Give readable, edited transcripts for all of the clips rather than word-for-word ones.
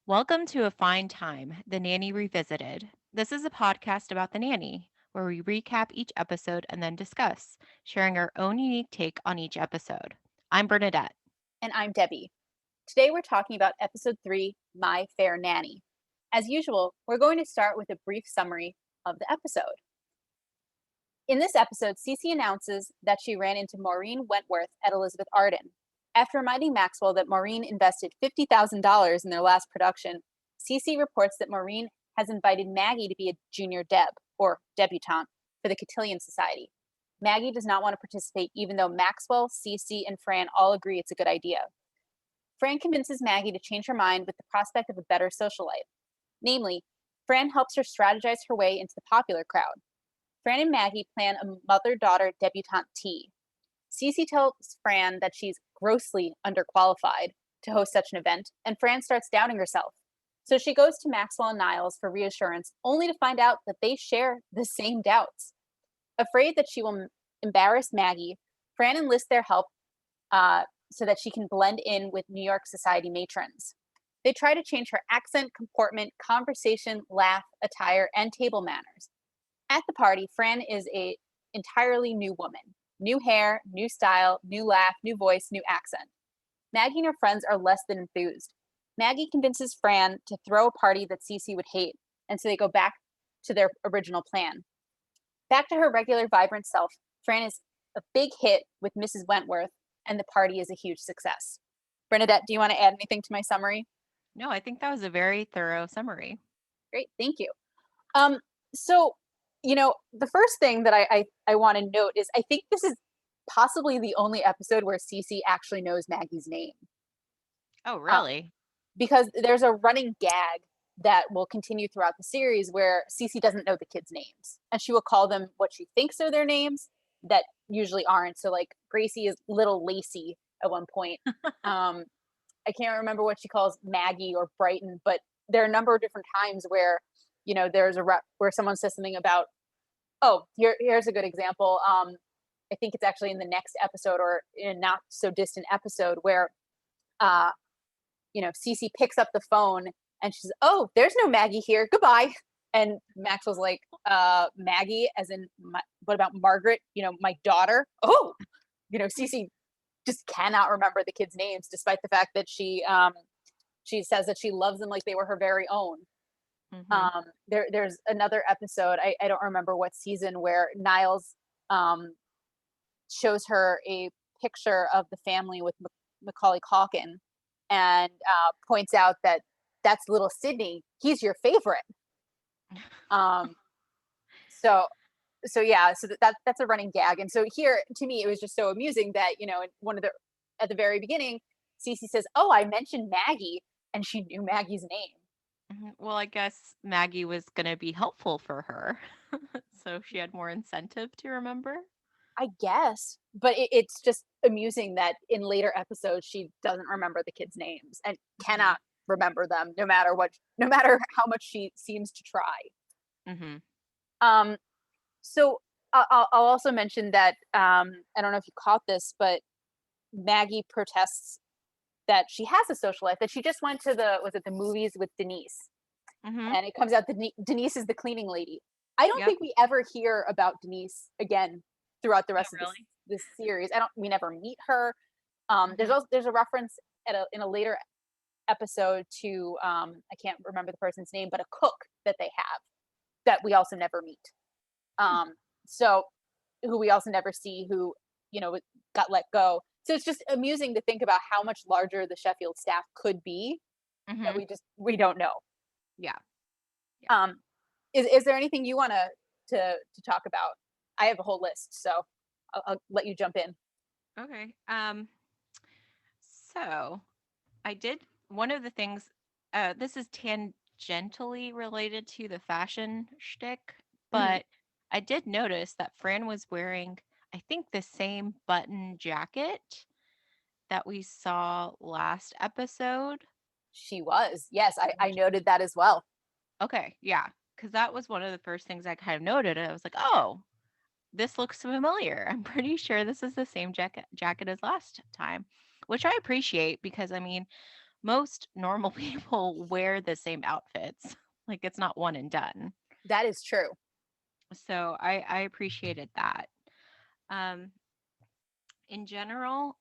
Welcome to A Fine Time, The Nanny Revisited. This is a podcast about The Nanny, where we recap each episode and then discuss, sharing our own unique take on each episode. I'm Bernadette. And I'm Debbie. Today we're talking about episode 3, My Fair Nanny. As usual, we're going to start with a brief summary of the episode. In this episode, Cece announces that she ran into Maureen Wentworth at Elizabeth Arden. After reminding Maxwell that Maureen invested $50,000 in their last production, Cece reports that Maureen has invited Maggie to be a junior deb, or debutante, for the Cotillion Society. Maggie does not want to participate, even though Maxwell, Cece, and Fran all agree it's a good idea. Fran convinces Maggie to change her mind with the prospect of a better social life. Namely, Fran helps her strategize her way into the popular crowd. Fran and Maggie plan a mother-daughter debutante tea. Cece tells Fran that she's grossly underqualified to host such an event, and Fran starts doubting herself. So she goes to Maxwell and Niles for reassurance, only to find out that they share the same doubts. Afraid that she will embarrass Maggie, Fran enlists their help so that she can blend in with New York society matrons. They try to change her accent, comportment, conversation, laugh, attire, and table manners. At the party, Fran is an entirely new woman. New hair, new style, new laugh, new voice, new accent. Maggie and her friends are less than enthused. Maggie convinces Fran to throw a party that Cece would hate, and so they go back to their original plan. Back to her regular, vibrant self, Fran is a big hit with Mrs. Wentworth, and the party is a huge success. Bernadette, do you want to add anything to my summary? No, I think that was a very thorough summary. Great, thank you. So, the first thing that I want to note is I think this is possibly the only episode where Cece actually knows Maggie's name. Oh, Uh, really? because there's a running gag that will continue throughout the series where Cece doesn't know the kids' names, and she will call them what she thinks are their names that usually aren't. So, like, Gracie is Little Lacey at one point. I can't remember what she calls Maggie or Brighton, but there are a number of different times where, there's where someone says something about, oh, here's a good example. I think it's actually in the next episode or in a not so distant episode where, uh, Cece picks up the phone and she says, "Oh, there's no Maggie here. Goodbye." And Max was like, "Maggie, as in, what about Margaret? My daughter." Oh, Cece just cannot remember the kids' names, despite the fact that she says that she loves them like they were her very own. Mm-hmm. There's another episode, I don't remember what season, where Niles um, shows her a picture of the family with Macaulay Culkin and points out that that's little Sydney. He's your favorite. Um, so yeah, so that's a running gag. And so here, to me, it was just so amusing that in one of the at the very beginning, Cece says, "Oh, I mentioned Maggie," and she knew Maggie's name. Well, I guess Maggie was going to be helpful for her. So she had more incentive to remember. I guess, but it's just amusing that in later episodes she doesn't remember the kids' names and Mm-hmm. cannot remember them, no matter how much she seems to try. Mm-hmm. Um, so I'll also mention that I don't know if you caught this, but Maggie protests that she has a social life, that she just went to the movies with Denise, Mm-hmm. and it comes out that Denise is the cleaning lady. I don't Yep. think we ever hear about Denise again throughout the Oh, rest of really? this series. We never meet her. Mm-hmm. There's a reference in a later episode to I can't remember the person's name, but a cook that they have that we also never meet. Um, so who we also never see, who got let go. So it's just amusing to think about how much larger the Sheffield staff could be that Mm-hmm. we don't know. Yeah. Yeah. Um, is there anything you want to talk about? I have a whole list, so I'll let you jump in. Okay. So I did one of the things, this is tangentially related to the fashion shtick, Mhm. but I did notice that Fran was wearing, I think, the same button jacket that we saw last episode. She was. Yes, I Which, noted that as well. okay, yeah, because that was one of the first things I kind of noted. I was like, oh, this looks familiar. I'm pretty sure this is the same jacket as last time, which I appreciate because I mean, most normal people wear the same outfits. Like it's not one and done. That is true. So I appreciated that. Um, in general,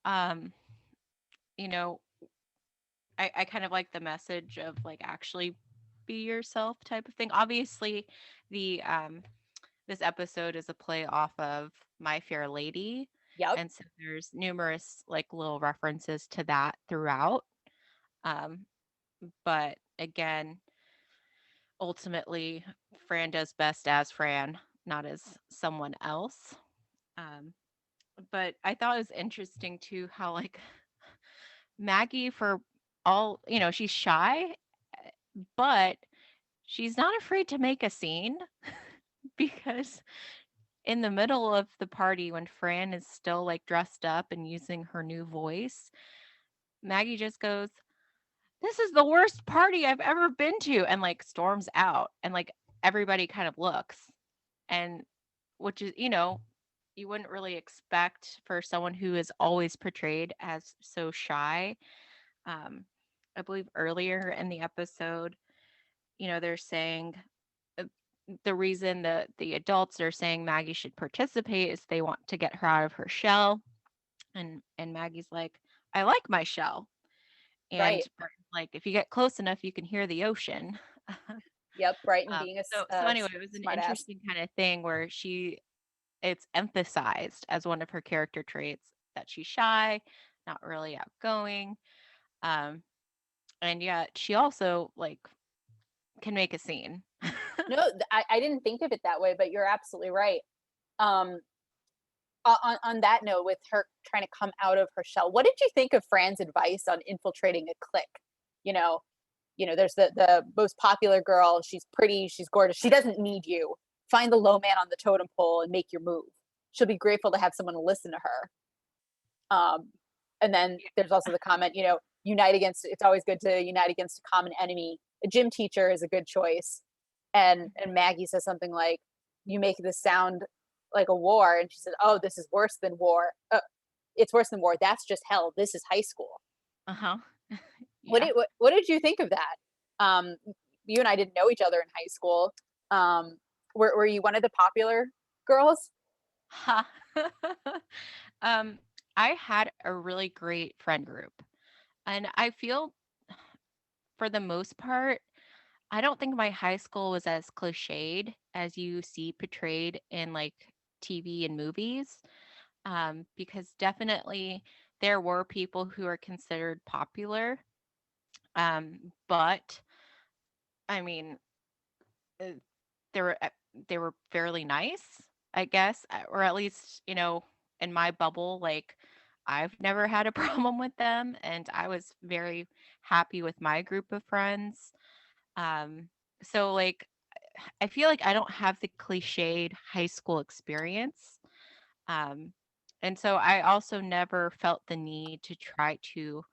you know, I kind of like the message of like actually be yourself type of thing. Obviously, the this episode is a play off of My Fair Lady, Yep. and so there's numerous like little references to that throughout. Um, but again, ultimately, Fran does best as Fran, not as someone else. Um, but I thought it was interesting too how like Maggie, for all she's shy, but she's not afraid to make a scene because in the middle of the party when Fran is still like dressed up and using her new voice, Maggie just goes, "This is the worst party I've ever been to," and like storms out, and like everybody kind of looks, and which is, you wouldn't really expect for someone who is always portrayed as so shy. Um, I believe earlier in the episode, they're saying uh, the reason that the adults are saying Maggie should participate is they want to get her out of her shell. And Maggie's like, "I like my shell." And Right. like, if you get close enough, you can hear the ocean. Yep. Right. And being So anyway, it was an smart ass. interesting kind of thing where it's emphasized as one of her character traits that she's shy, not really outgoing. Um, and yet she also like can make a scene. No, I didn't think of it that way, but you're absolutely right. Um, on that note, with her trying to come out of her shell, what did you think of Fran's advice on infiltrating a clique? You know, there's the most popular girl. She's pretty. She's gorgeous. She doesn't need you. Find the low man on the totem pole and make your move. She'll be grateful to have someone to listen to her. Um, and then there's also the comment, unite against. It's always good to unite against a common enemy. A gym teacher is a good choice. And Maggie says something like, "You make this sound like a war," and she says, "Oh, this is worse than war. It's worse than war. That's just hell. This is high school." Uh-huh. What Yeah. did what did you think of that? Um, you and I didn't know each other in high school. Um, were you one of the popular girls? Ha. um, I had a really great friend group. And I feel for the most part, I don't think my high school was as cliched as you see portrayed in like TV and movies. Because definitely there were people who are considered popular. But I mean, uh, they were they were fairly nice, I guess, or at least, in my bubble, like I've never had a problem with them, and I was very happy with my group of friends. Um, so like I feel like I don't have the cliched high school experience. Um, and so I also never felt the need to try to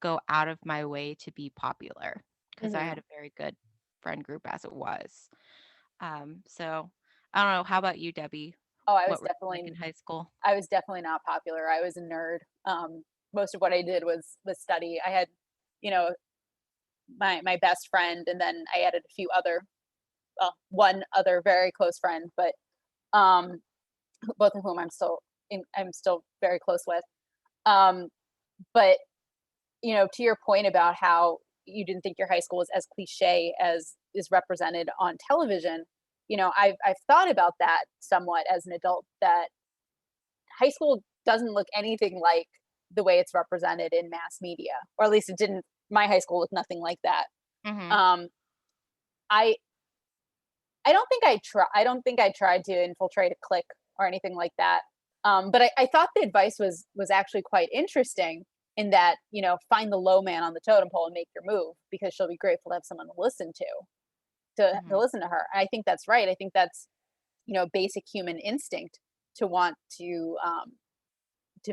go out of my way to be popular because I Hmm. had a very good friend group as it was. So I don't know. How about you, Debbie? Oh, What were you like in high school? I was definitely not popular. I was a nerd. Most of what I did was study. I had, you know, my best friend, and then I added a few other, well, one other very close friend, but um, both of whom I'm still very close with. Um, but to your point about how you didn't think your high school was as cliche as is represented on television, I've thought about that somewhat as an adult. That high school doesn't look anything like the way it's represented in mass media, or at least it didn't. My high school looked nothing like that. Hmm. Um, I I don't think I don't think I tried to infiltrate a clique or anything like that. But I thought the advice was actually quite interesting in that, find the low man on the totem pole and make your move, because she'll be grateful to have someone to listen to Hmm. listen to her. And I think that's right. I think that's, basic human instinct to want to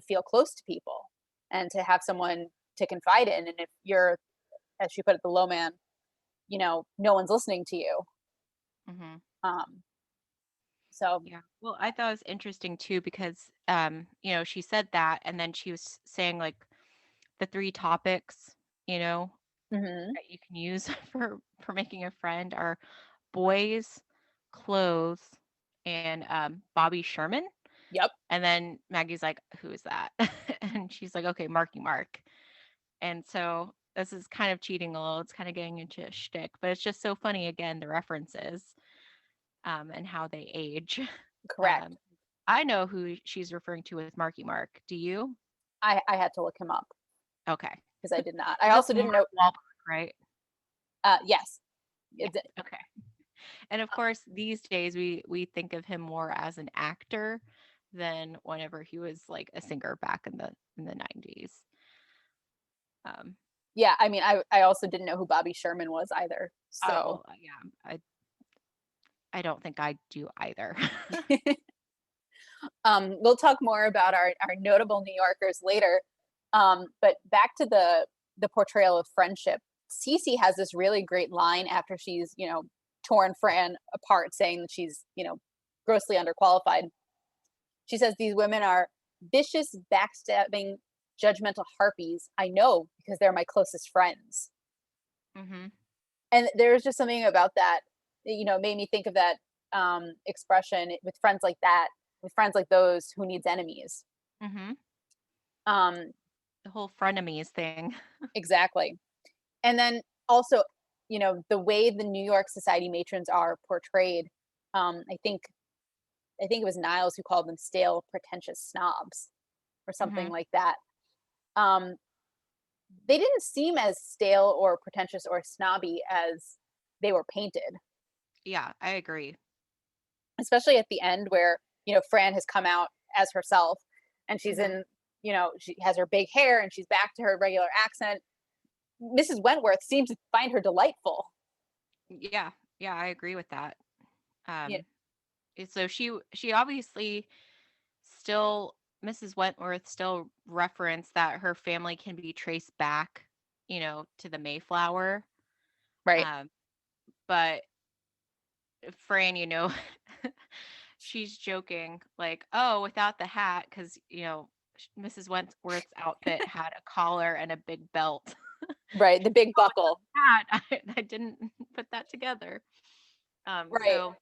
feel close to people and to have someone to confide in. And if you're, as she put it, the low man, no one's listening to you. Hmm. Um, so Yeah. Well, I thought it was interesting too because she said that and then she was saying like the three topics, you know, Hmm. that you can use for making a friend are boys, clothes, and Bobby Sherman. Yep. And then Maggie's like, "Who is that?" And she's like, "Okay, Marky Mark." And so this is kind of cheating a little. It's kind of getting into a shtick, but it's just so funny again the references and how they age. Correct. Um, I know who she's referring to with Marky Mark. Do you? I had to look him up Okay, because I did not. I that's also Mark didn't know. Wahlberg, right? Yes. Yeah. Okay. And of course, these days we think of him more as an actor than whenever he was like a singer back in the 90s. Um, Yeah. I mean, I also didn't know who Bobby Sherman was either. So, yeah, I don't think I do either. we'll talk more about our notable New Yorkers later. But back to the portrayal of friendship. Cece has this really great line after she's, torn Fran apart, saying that she's, grossly underqualified. She says these women are vicious, backstabbing, judgmental harpies. I know because they're my closest friends. Mhm. And there's just something about that, made me think of that expression with friends like that, with friends like those, who needs enemies. Mhm. Um, The whole frenemies thing. exactly. And then also, the way the New York society matrons are portrayed. I think it was Niles who called them stale, pretentious snobs, or something Mhm. like that. Um, they didn't seem as stale or pretentious or snobby as they were painted, Yeah, I agree. especially at the end where, Fran has come out as herself, and she's Mhm. in, she has her big hair and she's back to her regular accent. Mrs. Wentworth seems to find her delightful. Yeah. Yeah, I agree with that. Yeah, Um so she obviously still Mrs. Wentworth still referenced that her family can be traced back, to the Mayflower. right. Um but Fran, she's joking like, "Oh, without the hat cuz Mrs. Wentworth's outfit had a collar and a big belt." Right. The big "Oh, without buckle. the hat, I didn't put that together." Right. So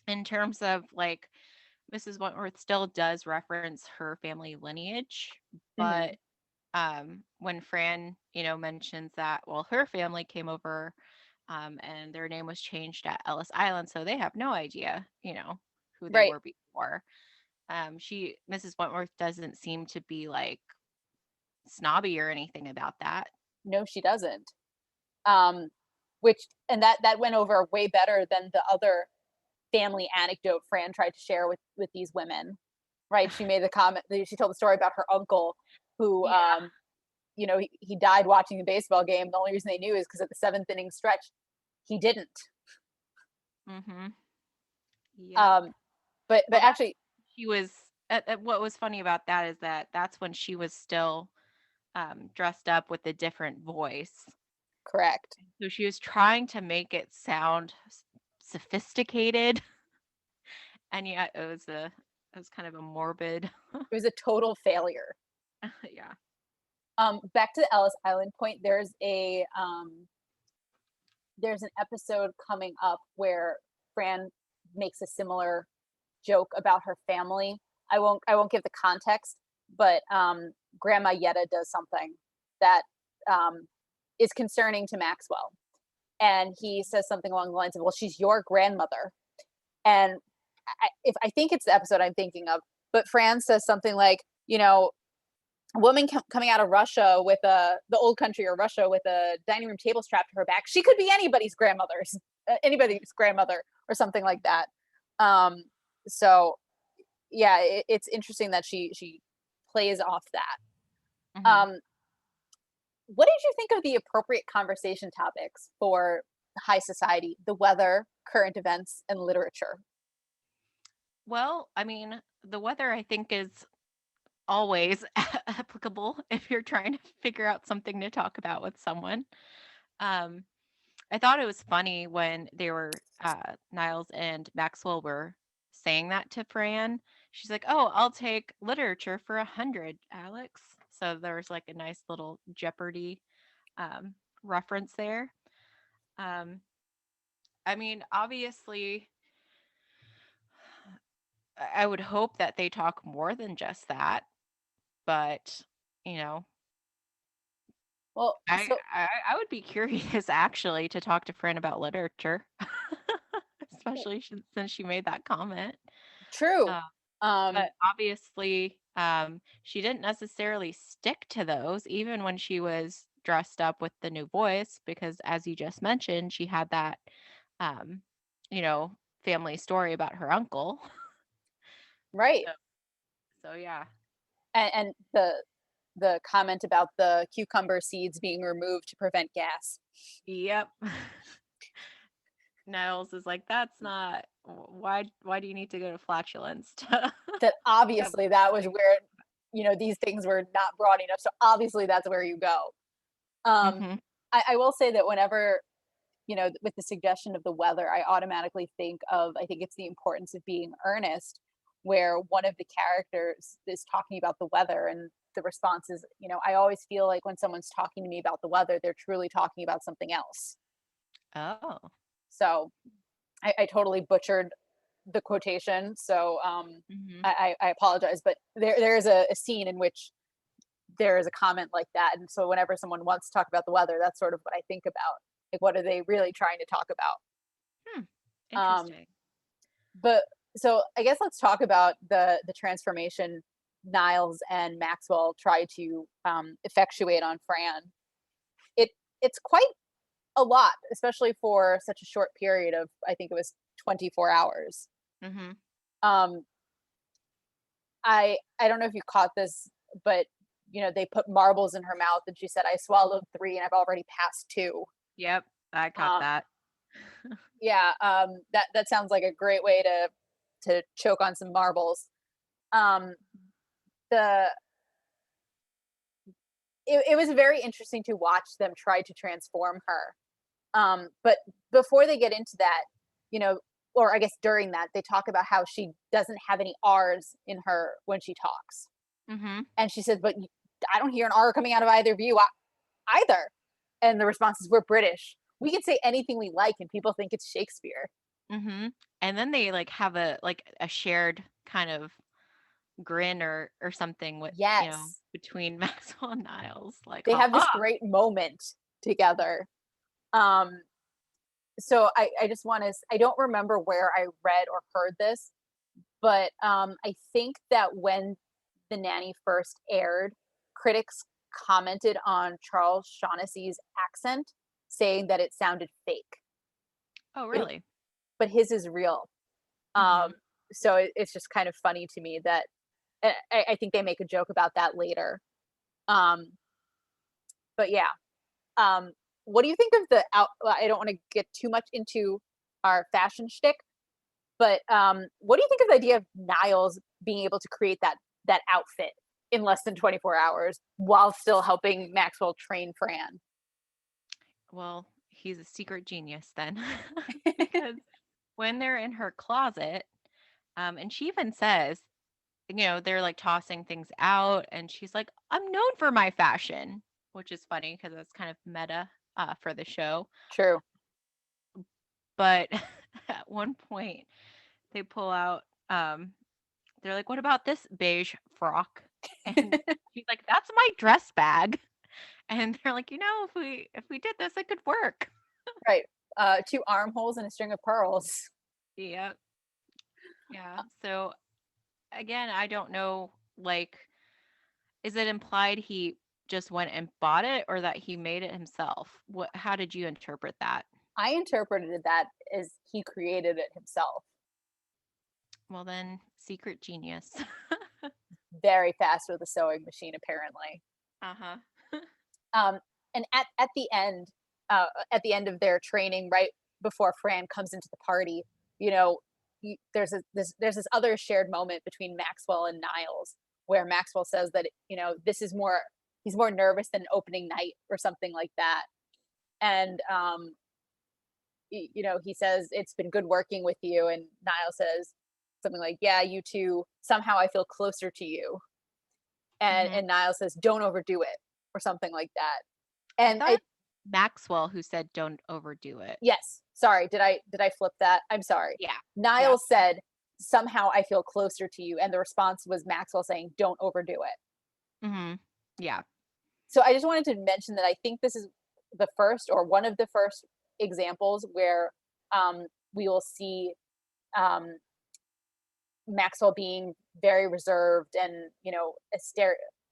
in terms of like Mrs. Wentworth still does reference her family lineage, but Hmm. when Fran, mentions that, well, her family came over and their name was changed at Ellis Island, so they have no idea, who they Right. were before. Mrs. Wentworth doesn't seem to be like snobby or anything about that. No, she doesn't. Um, which and that went over way better than the other family anecdote Fran tried to share with these women. Right? She made the comment. She told the story about her uncle who, Yeah. he died watching a baseball game. The only reason they knew is because at the seventh inning stretch, he didn't. Mhm. Yep. Um, but Well, that's actually, she was. What was funny about that is that that's when she was still dressed up with a different voice. correct. So she was trying to make it sound sophisticated, and yet it was kind of a morbid. It was a total failure. Yeah. Back to the Ellis Island point. There's an episode coming up where Fran makes a similar joke about her family. I won't give the context, but Grandma Yetta does something that um, is concerning to Maxwell, and he says something along the lines of, "Well, she's your grandmother." And if I think it's the episode I'm thinking of, but Fran says something like, a woman coming out of Russia with the old country or Russia with a dining room table strapped to her back. She could be anybody's grandmother, or something like that. Um, so yeah, it's interesting that she plays off that. Hmm. What did you think of the appropriate conversation topics for high society, the weather, current events, and literature? Well, I mean, the weather I think is always applicable if you're trying to figure out something to talk about with someone. Um, I thought it was funny when they were Niles and Maxwell were saying that to Fran. She's like, "Oh, I'll take literature for 100, Alex." So there was like a nice little Jeopardy reference there. Um, I mean, obviously, I would hope that they talk more than just that, but you know, Well, I so I, I would be curious actually to talk to Fran about literature, especially since she made that comment. true. Uh, but Um, obviously, she didn't necessarily stick to those, even when she was dressed up with the new voice, because as you just mentioned, she had that, um, you know, family story about her uncle. right. So, so yeah. And the comment about the cucumber seeds being removed to prevent gas. Yep. Niles is like, that's not why do you need to go to flatulence to That have obviously that was like where, these things were not broad enough. So obviously that's where you go. Um, Mhm. I will say that whenever, with the suggestion of the weather, I automatically think of, I think it's the importance of being earnest, where one of the characters is talking about the weather and the response is, I always feel like when someone's talking to me about the weather, they're truly talking about something else. Oh. So I totally butchered the quotation. So Mhm. I apologize, but there is a scene in which there is a comment like that. And so whenever someone wants to talk about the weather, that's sort of what I think about. Like, what are they really trying to talk about? Hmm. Um, Interesting. but so I guess let's talk about the transformation Niles and Maxwell try to effectuate on Fran. It it's quite a lot, especially for such a short period of, I think it was 24 hours. Mhm. Um, I don't know if you caught this, but they put marbles in her mouth, and she said, "I swallowed 3, and I've already passed 2." Yep, I caught Um, that. yeah, that sounds like a great way to choke on some marbles. Um, the it was very interesting to watch them try to transform her. But before they get into that, you know, or I guess during that, they talk about how she doesn't have any R's in her when she talks, Mhm. and she says, "But I don't hear an R coming out of either of you either." And the response is, "We're British. We can say anything we like, and people think it's Shakespeare." Mhm. And then they like have a shared kind of grin or something with, Yes, between Maxwell and Niles, like, they have this "Ha-ha." great moment together. Um, so I just want to, I don't remember where I read or heard this, but I think that when The Nanny first aired, critics commented on Charles Shaughnessy's accent, saying that it sounded fake, Oh, but really? his is real. Um, Mhm. so it's just kind of funny to me that I think they make a joke about that later. Um, but yeah, um, what do you think of the out? Well, I don't want to get too much into our fashion shtick, but what do you think of the idea of Niles being able to create that outfit in less than 24 hours while still helping Maxwell train Fran? Well, he's a secret genius then. Because when they're in her closet, and she even says, they're like tossing things out, and she's like, "I'm known for my fashion," which is funny because that's kind of meta for the show. True. But at one point, they pull out, they're like, "What about this beige frock?" And she's like, "That's my dress bag." And they're like, "If we did this, it could work." Right. Two armholes and a string of pearls. Yeah, yeah. So again, I don't know, like, is it implied he just went and bought it or that he made it himself? How did you interpret that? I interpreted that as he created it himself. Well, then, secret genius. Very fast with a sewing machine, apparently. Uh-huh. Um, and at the end of their training, right before Fran comes into the party, you know, there's this other shared moment between Maxwell and Niles, where Maxwell says that this is more he's more nervous than opening night or something like that, and he says it's been good working with you, and Niles says something like, "Yeah, you too. Somehow I feel closer to you," and Mhm. and Niles says, "Don't overdo it," or something like that. I And thought. Maxwell who said don't overdo it. Yes. Sorry, did I flip that? I'm sorry. Yeah. Yeah. Niles said, "Somehow I feel closer to you," and the response was Maxwell saying, "Don't overdo it." Mm-hmm. Yeah. So I just wanted to mention that I think this is the first or one of the first examples where we will see um, Maxwell being very reserved and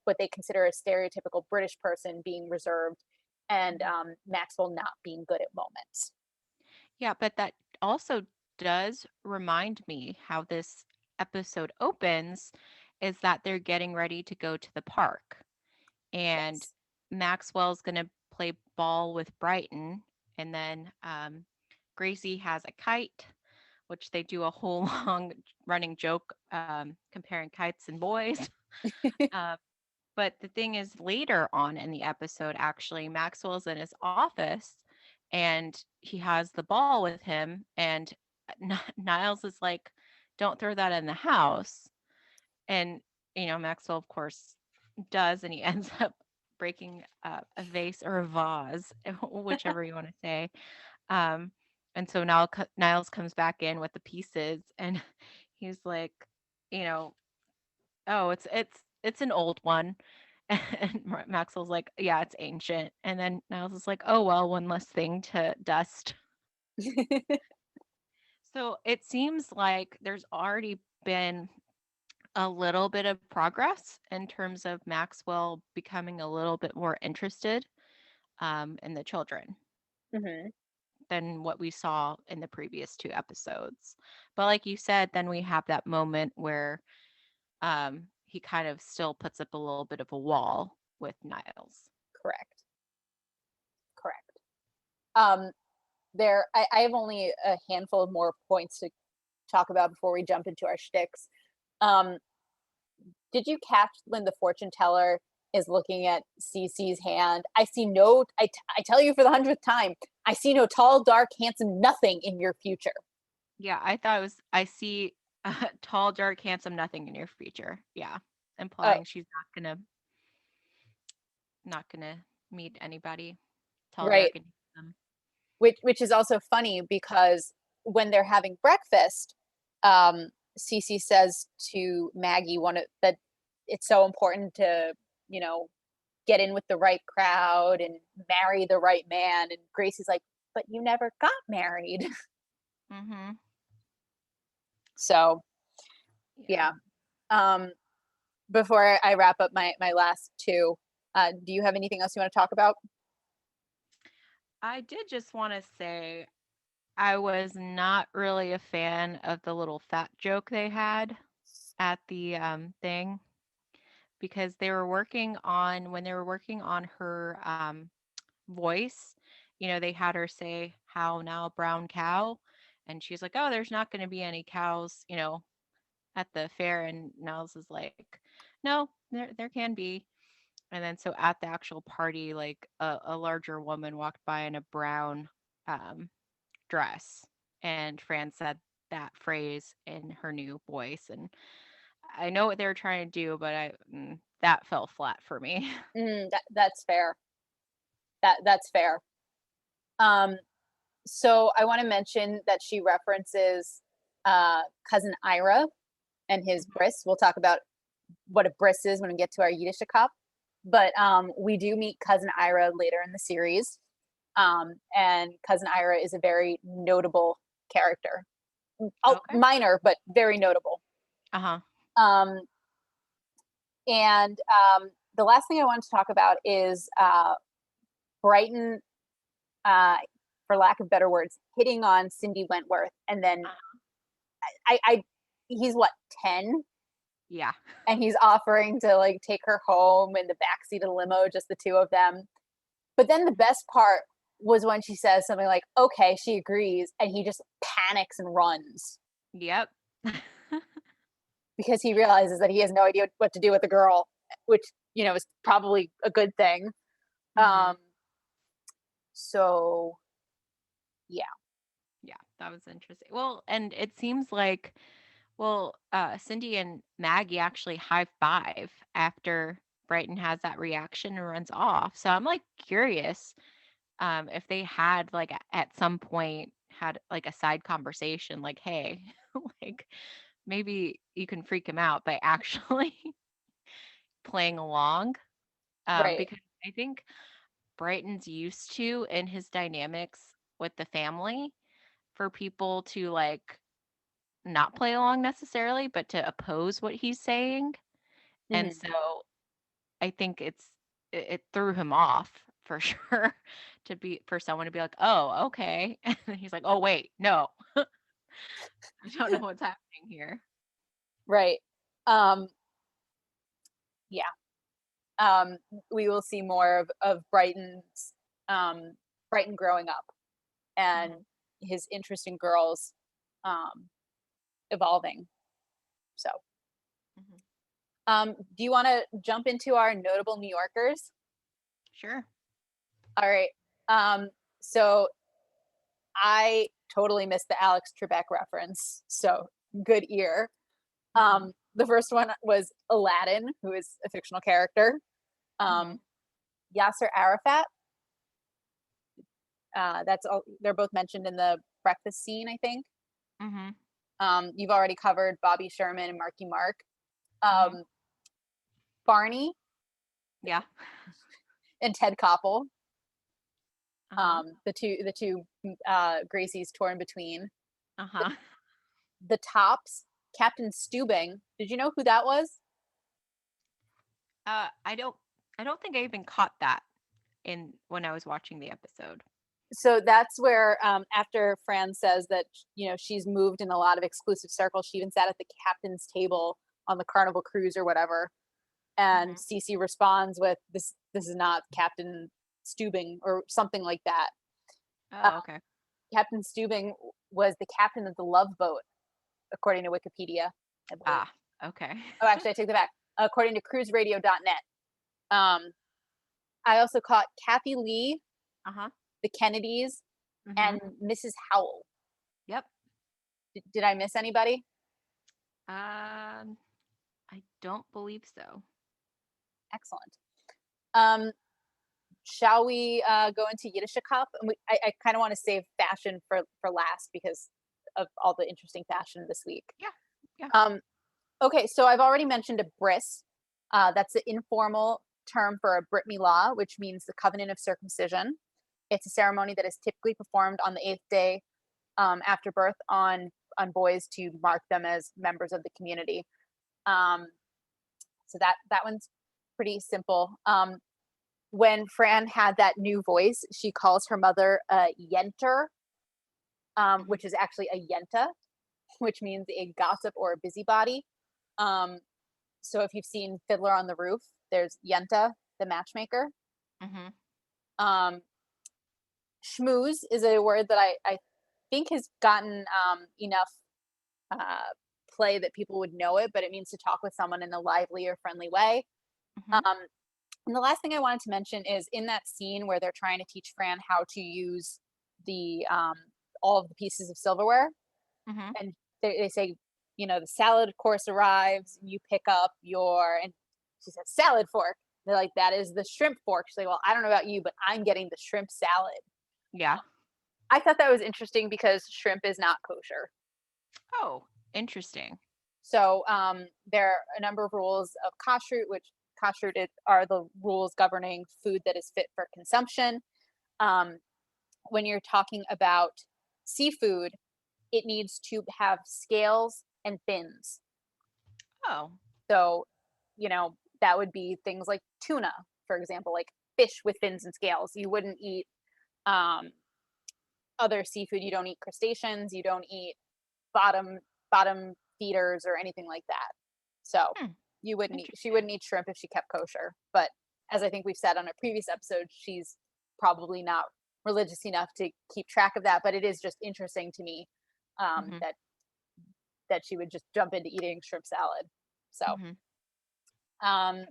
what they consider a stereotypical British person being reserved, and Mhm. Maxwell not being good at moments. Yeah, but that also does remind me how this episode opens is that they're getting ready to go to the park and Yes. Maxwell's going to play ball with Brighton and then Gracie has a kite, which they do a whole long running joke comparing kites and boys. Uh, but the thing is, later on in the episode, actually, Maxwell's in his office and he has the ball with him. And Niles is like, don't throw that in the house. And, Maxwell, of course, does. And he ends up breaking a vase or a vase, whichever you want to say. Um, and so now Niles comes back in with the pieces and he's like, you know, oh, it's an old one. And Maxwell's like, yeah, it's ancient. And then Niles is like, oh well, one less thing to dust. So it seems like there's already been a little bit of progress in terms of Maxwell becoming a little bit more interested in the children Hmm. than what we saw in the previous two episodes. But like you said, then we have that moment where he kind of still puts up a little bit of a wall with Niles. Correct. Correct. Um, I have only a handful of more points to talk about before we jump into our shticks. Um, did you catch when the fortune teller is looking at Cece's hand? I see no. I tell you for the hundredth time, I see no tall, dark, handsome nothing in your future. Yeah, I thought it was, I see tall, dark, handsome, nothing in your future. Yeah, Uh, implying she's not gonna meet anybody tall, right. dark, and handsome. Which is also funny because when they're having breakfast, um, Cece says to Maggie that it's so important to you know get in with the right crowd and marry the right man, and Gracie's like, but you never got married. Mm-hmm. So Yeah. yeah. Um, before I wrap up my last two, do you have anything else you want to talk about? I did just want to say I was not really a fan of the little fat joke they had at the thing because when they were working on her voice, they had her say, how now, brown cow? And she's like, oh, there's not going to be any cows, at the fair. And Niles is like, no, there can be. And then so at the actual party, like a larger woman walked by in a brown um, dress, and Fran said that phrase in her new voice. And I know what they were trying to do, but that fell flat for me. That's fair. That's fair. Um, so I want to mention that she references cousin Ira and his bris. We'll talk about what a bris is when we get to our Yiddish cup. But we do meet cousin Ira later in the series, and cousin Ira is a very notable character. Oh, Okay. minor, but very notable. Uh huh. Um, and the last thing I wanted to talk about is Brighton, uh, for lack of better words, hitting on Cindy Wentworth, and then I he's what 10, Yeah. and he's offering to like take her home in the backseat of the limo, just the two of them. But then the best part was when she says something like, "Okay," she agrees, and he just panics and runs Yep. because he realizes that he has no idea what to do with the girl, which is probably a good thing. Hmm. Um, so yeah. Yeah, that was interesting. Well, and it seems like, well, Cindy and Maggie actually high five after Brighton has that reaction and runs off. So I'm like curious. if they had like at some point had like a side conversation, like, hey, like maybe you can freak him out by actually playing along. Right. Because I think Brighton's used to in his dynamics with the family for people to like not play along necessarily, but to oppose what he's saying. And Mhm. so I think it threw him off for sure to be for someone to be like, "Oh, okay." And then he's like, "Oh, wait, no, I don't know what's happening here." Right. Um, yeah. Um, we will see more of um, Brighton growing up and Mhm, his interest in girls um, evolving. So, mhm. do you want to jump into our notable New Yorkers? Sure. All right. Um, so I totally missed the Alex Trebek reference. So good ear. Mhm, The first one was Aladdin, who is a fictional character. Um, mhm, Yasser Arafat. That's all. They're both mentioned in the breakfast scene, I think. mhm, You've already covered Bobby Sherman and Marky Mark. mhm. Um, Barney Yeah. and Ted Koppel. Uh-huh. The two Gracies torn between. The, Uh-huh. the tops. Captain Stubing. Did you know who that was? I don't think I even caught that in when I was watching the episode. So that's where after Fran says that she's moved in a lot of exclusive circles, she even sat at the captain's table on the Carnival cruise or whatever, and Mhm. Cece responds with this is not Captain Stubing or something like that. uh, Oh, okay. Captain Stubing was the captain of the Love Boat, according to Wikipedia, I believe. Ah, okay. Oh, actually, I take that back. According to cruiseradio.net. um, I also caught Kathy Lee, Uh-huh. the Kennedys, and Mhm. Mrs. Howell. Yep. Did I miss anybody? Um, I don't believe so. Excellent. Um, shall we go into Yiddish cup? And I kind of want to save fashion for last because of all the interesting fashion this week. Yeah. Yeah. Um, okay, so I've already mentioned a bris. That's the informal term for a brit milah, which means the covenant of circumcision. It's a ceremony that is typically performed on the eighth day after birth on boys to mark them as members of the community. Um, so that one's pretty simple. When Fran had that new voice, she calls her mother a yenter, Mhm. which is actually a yenta, which means a gossip or a busybody. Um, so if you've seen Fiddler on the Roof, there's Yenta, the matchmaker. Mhm. Um, schmooze is a word that I think has gotten enough uh, play that people would know it, but it means to talk with someone in a lively or friendly way. Mhm. Um, and the last thing I wanted to mention is in that scene where they're trying to teach Fran how to use the all of the pieces of silverware, Mhm. and they say, the salad course arrives, you pick up and she said salad fork. They're like, that is the shrimp fork. She's like, well, I don't know about you, but I'm getting the shrimp salad. Yeah. I thought that was interesting because shrimp is not kosher. Oh, interesting. So there are a number of rules of kashrut, which are the rules governing food that is fit for consumption. Um, when you're talking about seafood, it needs to have scales and fins. Oh. So, that would be things like tuna, for example, like fish with fins and scales. You wouldn't eat um, other seafood. You don't eat crustaceans. You don't eat bottom bottom feeders or anything like that. So Hmm. she Interesting. wouldn't eat shrimp if she kept kosher. But as I think we've said on a previous episode, she's probably not religious enough to keep track of that. But it is just interesting to me Mhm. that she would just jump into eating shrimp salad. So Mhm. um,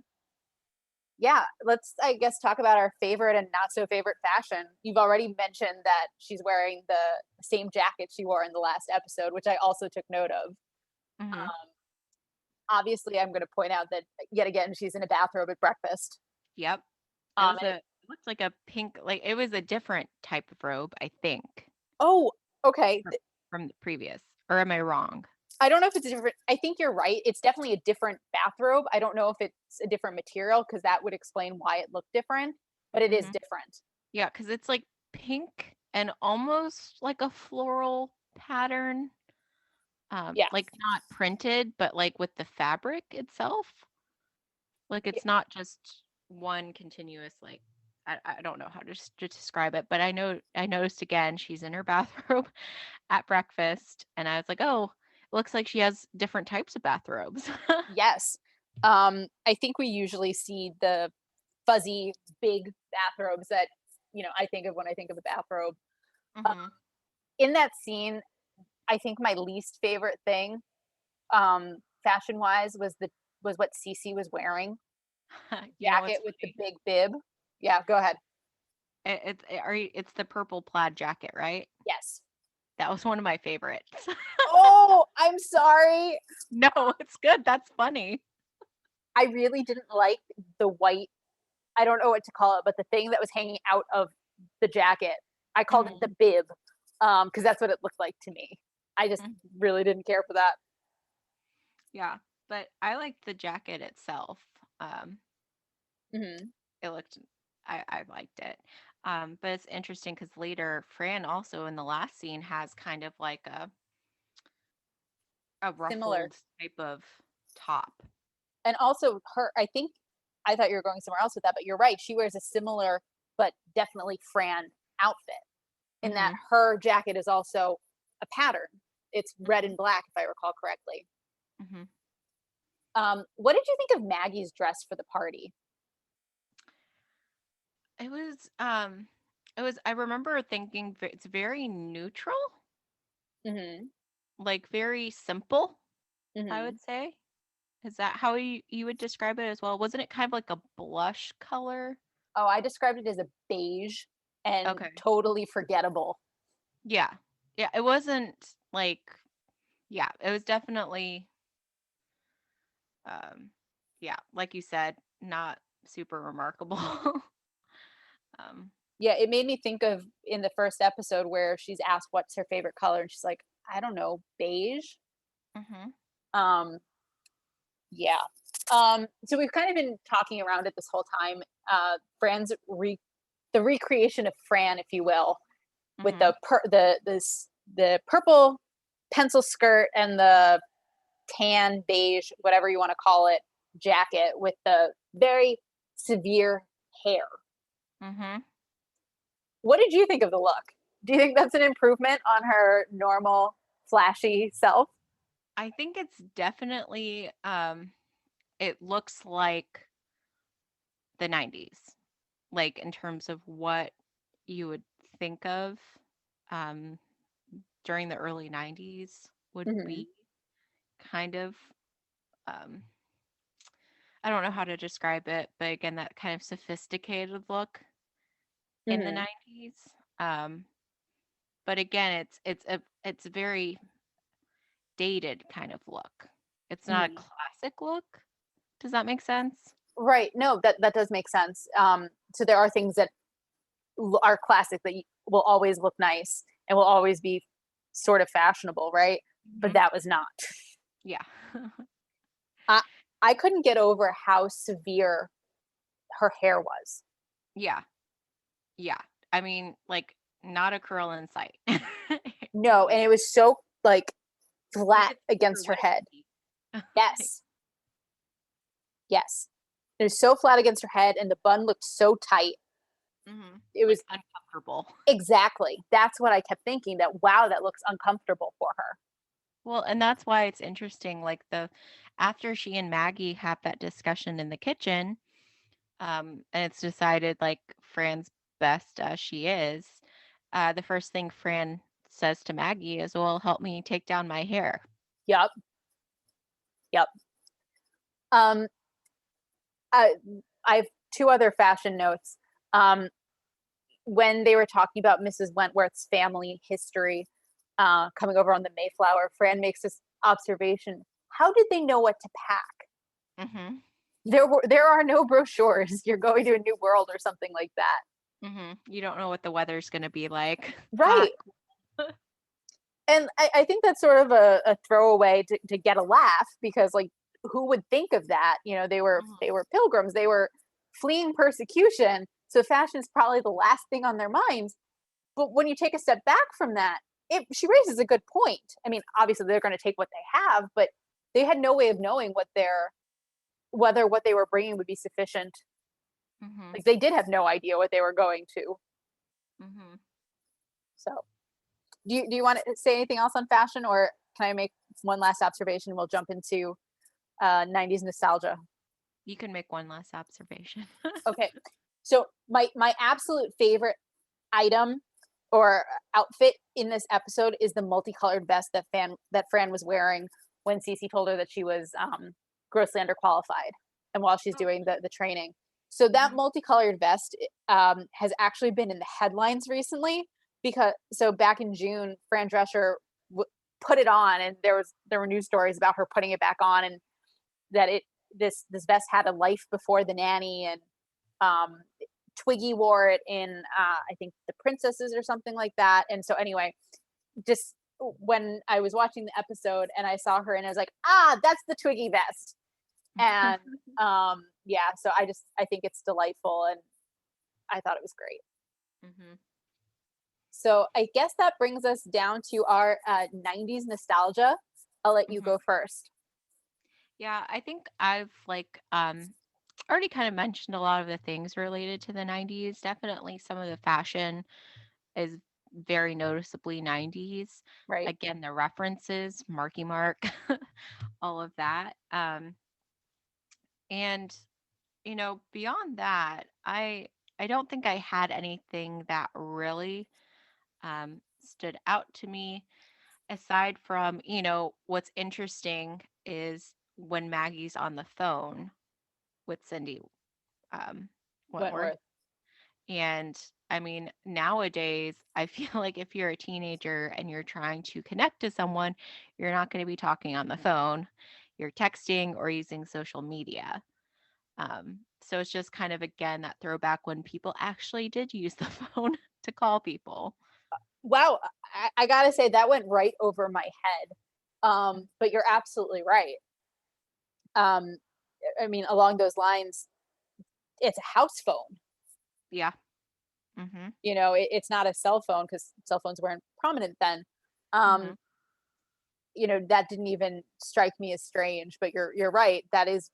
yeah, let's I guess talk about our favorite and not so favorite fashion. You've already mentioned that she's wearing the same jacket she wore in the last episode, which I also took note of. Mhm. Um, Obviously, I'm going to point out that yet again she's in a bathrobe at breakfast. Yep. It Um, was and a Looked like a pink, like it was a different type of robe, I think, Oh, okay. fr- from the previous. Or am I wrong? I don't know if it's a different. I think you're right. It's definitely a different bathrobe. I don't know if it's a different material because that would explain why it looked different, but it is Hmm. different. Yeah, because it's like pink and almost like a floral pattern. Yeah. Like not printed, but like with the fabric itself. Like Yeah. it's not just one continuous like I don't know how to describe it, but I noticed again she's in her bathrobe at breakfast and I was like, "Oh, it looks like she has different types of bathrobes." Yes. I think we usually see the fuzzy, big bathrobes that I think of when I think of a bathrobe. Uh, Mhm. in that scene, I think my least favorite thing, fashion wise, was what Cece was wearing. You know what's Jacket with the funny? big bib. Yeah, go ahead. It's the purple plaid jacket, right? Yes. That was one of my favorites. Oh, I'm sorry. No, it's good. That's funny. I really didn't like the white, I don't know what to call it, but the thing that was hanging out of the jacket. I called it the Mhm. bib, because that's what it looked like to me. I just Mhm. really didn't care for that. Yeah, but I liked the jacket itself. Um, Mhm. it looked, I liked it. But it's interesting because later Fran also in the last scene has kind of like a Similar. ruffled type of top. And also I think I thought you were going somewhere else with that, but you're right. She wears a similar but definitely Fran outfit in that Hmm. her jacket is also a pattern. It's red and black, if I recall correctly. Hmm. What did you think of Maggie's dress for the party? It was, I remember thinking it's very neutral, Hmm. like very simple, I Hmm. would say. Is that how you would describe it as well? Wasn't it kind of like a blush color? Oh, I described it as a beige and Okay. totally forgettable. Yeah. Yeah, it wasn't like yeah, it was definitely um yeah, like you said, not super remarkable. um Yeah, it made me think of in the first episode where she's asked what's her favorite color, and she's like, I don't know, beige. mhm. Um, yeah. So we've kind of been talking around it this whole time. The recreation of Fran, if you will, with Mhm. the purple pencil skirt and the tan beige, whatever you want to call it, jacket with the very severe hair. Mhm. What did you think of the look? Do you think that's an improvement on her normal flashy self? I think it's definitely it looks like the 90s. Like in terms of what you would think of um during the early 90s would Hmm. be kind of um I don't know how to describe it, but again, that kind of sophisticated look in the Hmm. 90s. Um, but again, it's a very dated kind of look. It's not a Hmm. classic look. Does that make sense? Right. No, that does make sense. So there are things that are classic that will always look nice and will always be sort of fashionable, right? But Hmm. that was not. Yeah. I I couldn't get over how severe her hair was. Yeah. Yeah. I mean, like not a curl in sight. No, and Like it was so like you flat could see her against her head. wifey. Like, Yes. Yes. It was so flat against her head and the bun looked so tight. It like was uncomfortable. exactly. That's what I kept thinking, that wow, that looks uncomfortable for her. Well, and that's why it's interesting. Like the after she and Maggie have that discussion in the kitchen, and it's decided like Fran's best as she is, the first thing Fran says to Maggie is, "Well, help me take down my hair." Yep. Yep. Um I I have two other fashion notes. Um when they were talking about Mrs. Wentworth's family history, coming over on the Mayflower, Fran makes this observation. How did they know what to pack? Hmm. There are no brochures. You're going to a new world or something like that. You don't know what the weather's going to be like. Hot. Right. And I think that's sort of a throwaway to get a laugh, because like, who would think of that? They were pilgrims, they were fleeing persecution. So fashion is probably the last thing on their minds. But when you take a step back from that, she raises a good point. I mean, obviously they're going to take what they have, but they had no way of knowing whether what they were bringing would be sufficient. Mm-hmm. Like, they did have no idea what they were going to. Mm-hmm. So, do you want to say anything else on fashion, or can I make one last observation? We'll jump into 90s nostalgia. You can make one last observation. Okay, so my absolute favorite item or outfit in this episode is the multicolored vest that Fran was wearing when Cece told her that she was grossly underqualified, and while she's doing the training. So that multicolored vest has actually been in the headlines recently, because back in June, Fran Drescher put it on, and there were news stories about her putting it back on, and that this vest had a life before the nanny, and um, Twiggy wore it in I think The Princesses or something like that. And so anyway, just when I was watching the episode and I saw her, and I was like, that's the Twiggy vest. And yeah, so I think it's delightful, and I thought it was great. Mm-hmm. So I guess that brings us down to our 90s nostalgia. I'll let you Mm-hmm. go first. Yeah, I think I've already kind of mentioned a lot of the things related to the 90s. Definitely some of the fashion is very noticeably 90s. Right. Again, the references, Marky Mark, all of that. And beyond that, I don't think I had anything that really stood out to me aside from, what's interesting is when Maggie's on the phone with Cindy um, Wentworth. Wentworth. And I mean, nowadays, I feel like if you're a teenager and you're trying to connect to someone, you're not going to be talking on the phone. You're texting or using social media. So it's just kind of, again, that throwback when people actually did use the phone to call people. Wow, I gotta say that went right over my head. But you're absolutely right. Um, I mean, along those lines, it's a house phone. Yeah. Mm-hmm. It's not a cell phone, because cell phones weren't prominent then. Mm-hmm. Um, that didn't even strike me as strange. But you're right. That is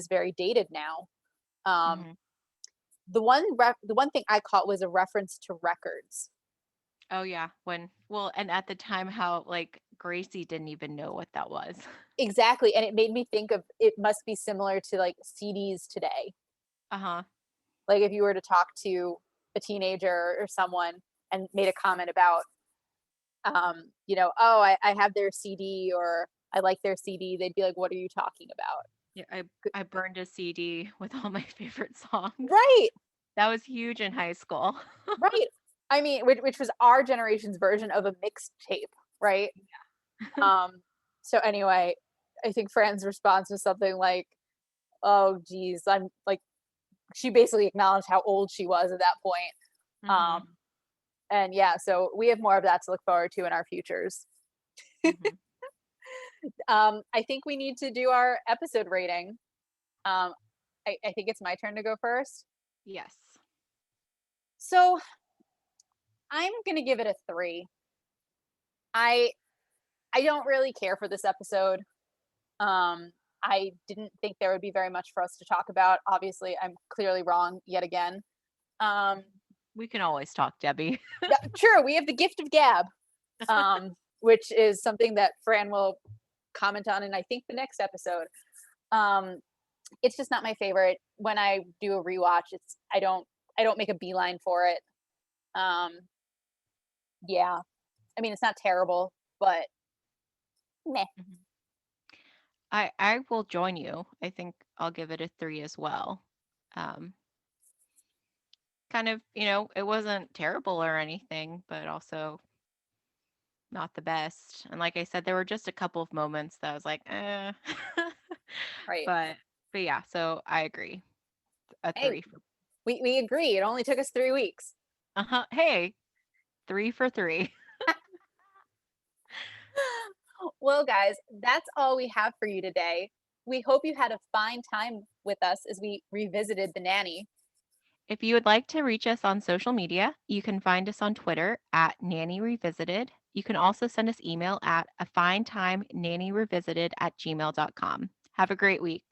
very dated now. Um, Mm-hmm. the one thing I caught was a reference to records. Oh, yeah. And at the time, how Gracie didn't even know what that was. Exactly, and it made me think of, it must be similar to like CDs today. Uh-huh. Like, if you were to talk to a teenager or someone and made a comment about, oh, I have their CD, or I like their CD, they'd be like, what are you talking about? Yeah, I burned a CD with all my favorite songs. Right, That was huge in high school. right. I mean, which was our generation's version of a mixtape, right? Um, so anyway, I think Fran's response was something like, "Oh, geez," I'm like, she basically acknowledged how old she was at that point. Mm-hmm. Um, and yeah, so we have more of that to look forward to in our futures. Mm-hmm. I think we need to do our episode rating. Um, I think it's my turn to go first. Yes. So I'm gonna give it a 3. I I don't really care for this episode. Um, I didn't think there would be very much for us to talk about. Obviously, I'm clearly wrong yet again. Um, We can always talk, Debbie. True, we have the gift of gab, which is something that Fran will comment on in, I think, the next episode. Um, it's just not my favorite. When I do a rewatch, I don't make a beeline for it. Um, yeah, I mean, it's not terrible, but meh. Mhm. I will join you. I think I'll give it a 3 as well. Um, Kind of, it wasn't terrible or anything, but also not the best. And like I said, there were just a couple of moments that I was like, eh. Right. But But yeah, so I agree. A Hey, 3 for we agree. It only took us 3 weeks. uh-huh. Hey, 3 for 3. Well, guys, that's all we have for you today. We hope you had a fine time with us as we revisited The Nanny. If you would like to reach us on social media, you can find us on Twitter at Nanny Revisited. You can also send us email at afinetimenannyrevisited@gmail.com. Have a great week.